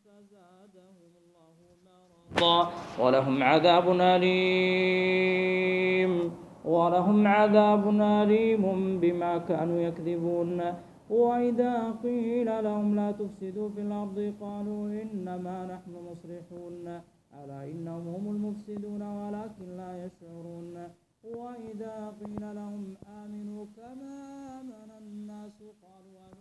فزادهم الله مرضا ولهم عذاب أليم بما كانوا يكذبون. وإذا قيل لهم لا تفسدوا في الأرض قالوا إنما نحن مصلحون ألا إنهم هم المفسدون ولكن لا يشعرون. وإذا قيل لهم آمنوا كما آمن الناس قالوا